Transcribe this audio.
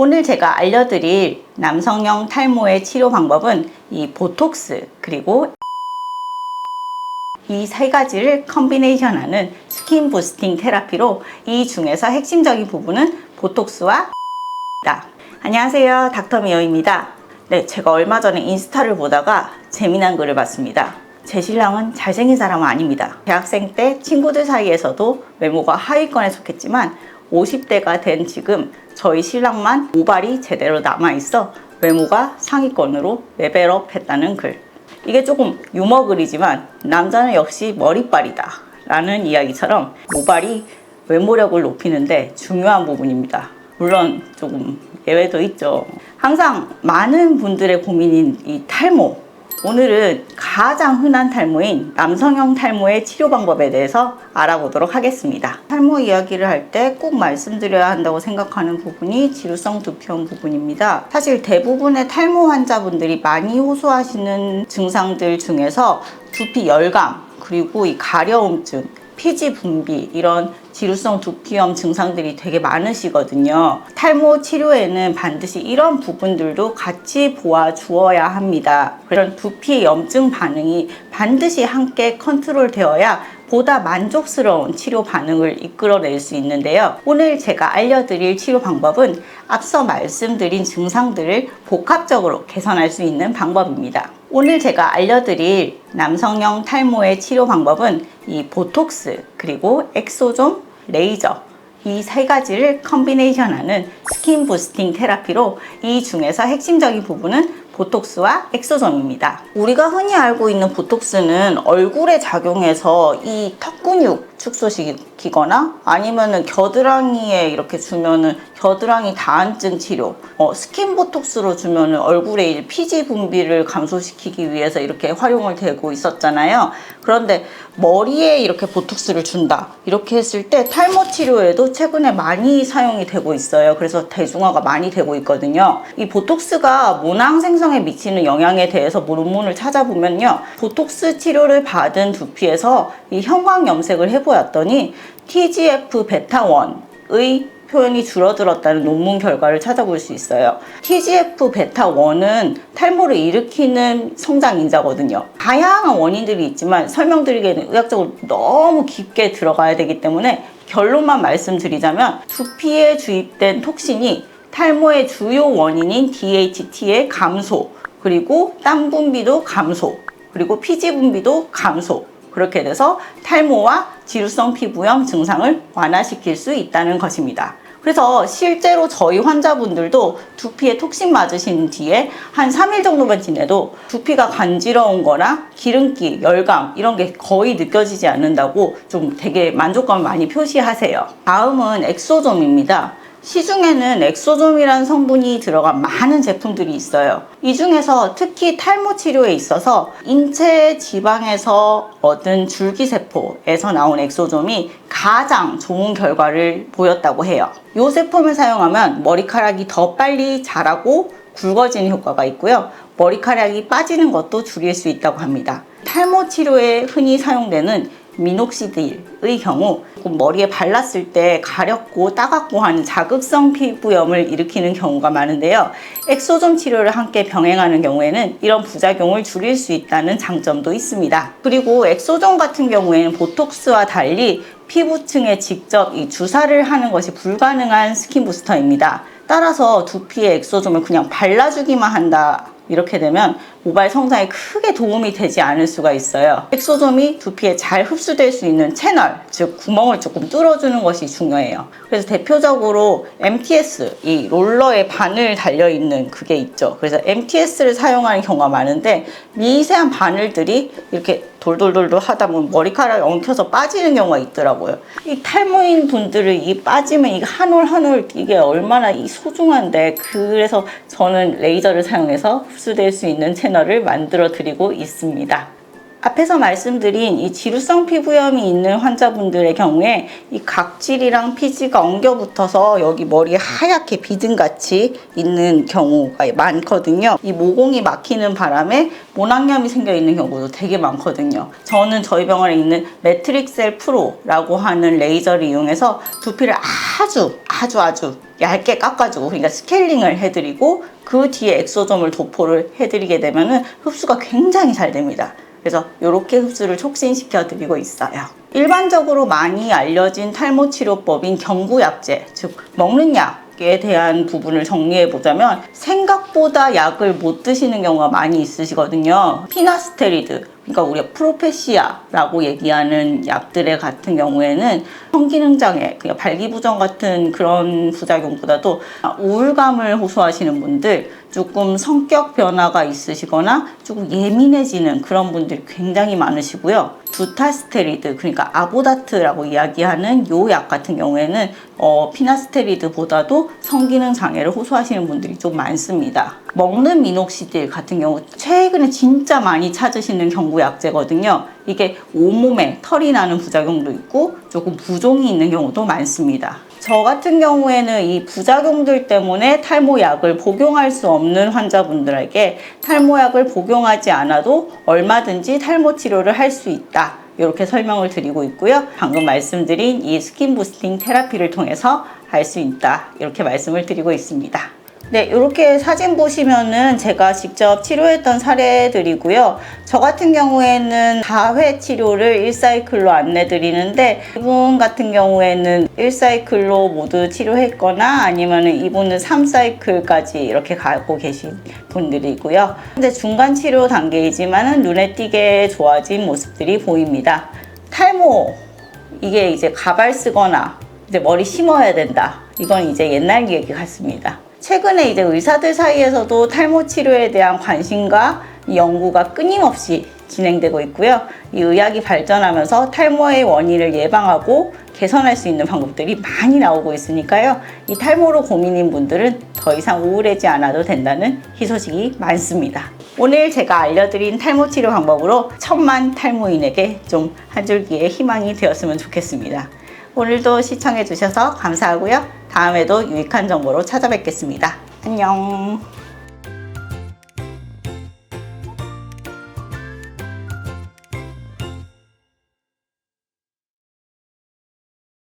오늘 제가 알려드릴 남성형 탈모의 치료 방법은 이 보톡스 그리고 이 세 가지를 컨비네이션하는 스킨 부스팅 테라피로 이 중에서 핵심적인 부분은 보톡스와 안녕하세요, 닥터미어입니다. 네, 제가 얼마 전에 인스타를 보다가 재미난 글을 봤습니다. 제 신랑은 잘생긴 사람은 아닙니다. 대학생 때 친구들 사이에서도 외모가 하위권에 속했지만 50대가 된 지금 저희 신랑만 모발이 제대로 남아있어 외모가 상위권으로 레벨업 했다는 글. 이게 조금 유머 글이지만 남자는 역시 머리빨이다 라는 이야기처럼 모발이 외모력을 높이는데 중요한 부분입니다. 물론 조금 예외도 있죠. 항상 많은 분들의 고민인 이 탈모. 오늘은 가장 흔한 탈모인 남성형 탈모의 치료 방법에 대해서 알아보도록 하겠습니다. 탈모 이야기를 할 때 꼭 말씀드려야 한다고 생각하는 부분이 지루성 두피염 부분입니다. 사실 대부분의 탈모 환자분들이 많이 호소하시는 증상들 중에서 두피 열감, 그리고 이 가려움증, 피지 분비, 이런 지루성 두피염 증상들이 되게 많으시거든요. 탈모 치료에는 반드시 이런 부분들도 같이 보아주어야 합니다. 그런 두피 염증 반응이 반드시 함께 컨트롤 되어야 보다 만족스러운 치료 반응을 이끌어낼 수 있는데요. 오늘 제가 알려드릴 치료 방법은 앞서 말씀드린 증상들을 복합적으로 개선할 수 있는 방법입니다. 오늘 제가 알려드릴 남성형 탈모의 치료 방법은 이 보톡스 그리고 엑소존, 레이저 이 세 가지를 컨비네이션하는 스킨 부스팅 테라피로 이 중에서 핵심적인 부분은 보톡스와 엑소존입니다. 우리가 흔히 알고 있는 보톡스는 얼굴에 작용해서 이 턱 근육 축소시키거나 아니면은 겨드랑이에 이렇게 주면은 겨드랑이 다한증 치료, 스킨 보톡스로 주면은 얼굴에 피지 분비를 감소시키기 위해서 이렇게 활용을 되고 있었잖아요. 그런데 머리에 이렇게 보톡스를 준다 이렇게 했을 때 탈모 치료에도 최근에 많이 사용이 되고 있어요. 그래서 대중화가 많이 되고 있거든요. 이 보톡스가 모낭 생성에 미치는 영향에 대해서 논문을 찾아보면요, 보톡스 치료를 받은 두피에서 이 형광 염색을 해보았더니 TGF-베타1의 표현이 줄어들었다는 논문 결과를 찾아볼 수 있어요. TGF-베타1은 탈모를 일으키는 성장인자거든요. 다양한 원인들이 있지만 설명드리기에는 의학적으로 너무 깊게 들어가야 되기 때문에 결론만 말씀드리자면 두피에 주입된 톡신이 탈모의 주요 원인인 DHT의 감소, 그리고 땀 분비도 감소, 그리고 피지 분비도 감소, 그렇게 돼서 탈모와 지루성 피부염 증상을 완화시킬 수 있다는 것입니다. 그래서 실제로 저희 환자분들도 두피에 톡신 맞으신 뒤에 한 3일 정도만 지내도 두피가 간지러운 거나 기름기, 열감 이런 게 거의 느껴지지 않는다고 좀 되게 만족감을 많이 표시하세요. 다음은 엑소존입니다. 시중에는 엑소존이라는 성분이 들어간 많은 제품들이 있어요. 이 중에서 특히 탈모 치료에 있어서 인체 지방에서 얻은 줄기세포에서 나온 엑소존이 가장 좋은 결과를 보였다고 해요. 이 제품을 사용하면 머리카락이 더 빨리 자라고 굵어지는 효과가 있고요. 머리카락이 빠지는 것도 줄일 수 있다고 합니다. 탈모 치료에 흔히 사용되는 미녹시딜의 경우 머리에 발랐을 때 가렵고 따갑고 하는 자극성 피부염을 일으키는 경우가 많은데요. 엑소존 치료를 함께 병행하는 경우에는 이런 부작용을 줄일 수 있다는 장점도 있습니다. 그리고 엑소존 같은 경우에는 보톡스와 달리 피부층에 직접 이 주사를 하는 것이 불가능한 스킨 부스터입니다. 따라서 두피에 엑소존을 그냥 발라주기만 한다 이렇게 되면 모발 성장에 크게 도움이 되지 않을 수가 있어요. 엑소존이 두피에 잘 흡수될 수 있는 채널, 즉 구멍을 조금 뚫어주는 것이 중요해요. 그래서 대표적으로 MTS, 이 롤러에 바늘 달려있는 그게 있죠. 그래서 MTS를 사용하는 경우가 많은데 미세한 바늘들이 이렇게 돌돌돌돌 하다 보면 머리카락이 엉켜서 빠지는 경우가 있더라고요. 이 탈모인 분들은 이 빠지면 이 한 올 한 올 이게 얼마나 이 소중한데, 그래서 저는 레이저를 사용해서 흡수될 수 있는 채널을 만들어 드리고 있습니다. 앞에서 말씀드린 이 지루성 피부염이 있는 환자분들의 경우에 이 각질이랑 피지가 엉겨 붙어서 여기 머리에 하얗게 비듬같이 있는 경우가 많거든요. 이 모공이 막히는 바람에 모낭염이 생겨 있는 경우도 되게 많거든요. 저는 저희 병원에 있는 매트릭셀 프로라고 하는 레이저를 이용해서 두피를 아주 얇게 깎아주고, 그러니까 스케일링을 해드리고 그 뒤에 엑소점을 도포를 해드리게 되면은 흡수가 굉장히 잘 됩니다. 그래서 이렇게 흡수를 촉진시켜 드리고 있어요. 일반적으로 많이 알려진 탈모 치료법인 경구약제, 즉 먹는 약에 대한 부분을 정리해 보자면 생각보다 약을 못 드시는 경우가 많이 있으시거든요. 피나스테리드, 그러니까 우리가 프로페시아라고 얘기하는 약들의 같은 경우에는 성기능장애, 그러니까 발기부전 같은 그런 부작용보다도 우울감을 호소하시는 분들, 조금 성격 변화가 있으시거나 조금 예민해지는 그런 분들이 굉장히 많으시고요. 두타스테리드, 그러니까 아보다트라고 이야기하는 요 약 같은 경우에는 피나스테리드보다도 성기능 장애를 호소하시는 분들이 좀 많습니다. 먹는 미녹시딜 같은 경우 최근에 진짜 많이 찾으시는 경구약제거든요. 이게 온몸에 털이 나는 부작용도 있고 조금 부종이 있는 경우도 많습니다. 저 같은 경우에는 이 부작용들 때문에 탈모약을 복용할 수 없는 환자분들에게 탈모약을 복용하지 않아도 얼마든지 탈모 치료를 할 수 있다, 이렇게 설명을 드리고 있고요. 방금 말씀드린 이 스킨 부스팅 테라피를 통해서 할 수 있다, 이렇게 말씀을 드리고 있습니다. 네, 이렇게 사진 보시면은 제가 직접 치료했던 사례들이고요. 저 같은 경우에는 4회 치료를 1사이클로 안내 드리는데, 이분 같은 경우에는 1사이클로 모두 치료했거나 아니면은 이분은 3사이클까지 이렇게 가고 계신 분들이고요. 근데 중간 치료 단계이지만은 눈에 띄게 좋아진 모습들이 보입니다. 탈모, 이게 이제 가발 쓰거나 이제 머리 심어야 된다, 이건 이제 옛날 얘기 같습니다. 최근에 이제 의사들 사이에서도 탈모 치료에 대한 관심과 이 연구가 끊임없이 진행되고 있고요. 이 의학이 발전하면서 탈모의 원인을 예방하고 개선할 수 있는 방법들이 많이 나오고 있으니까요. 이 탈모로 고민인 분들은 더 이상 우울하지 않아도 된다는 희소식이 많습니다. 오늘 제가 알려드린 탈모 치료 방법으로 1000만 탈모인에게 좀 한 줄기의 희망이 되었으면 좋겠습니다. 오늘도 시청해 주셔서 감사하고요. 다음에도 유익한 정보로 찾아뵙겠습니다. 안녕.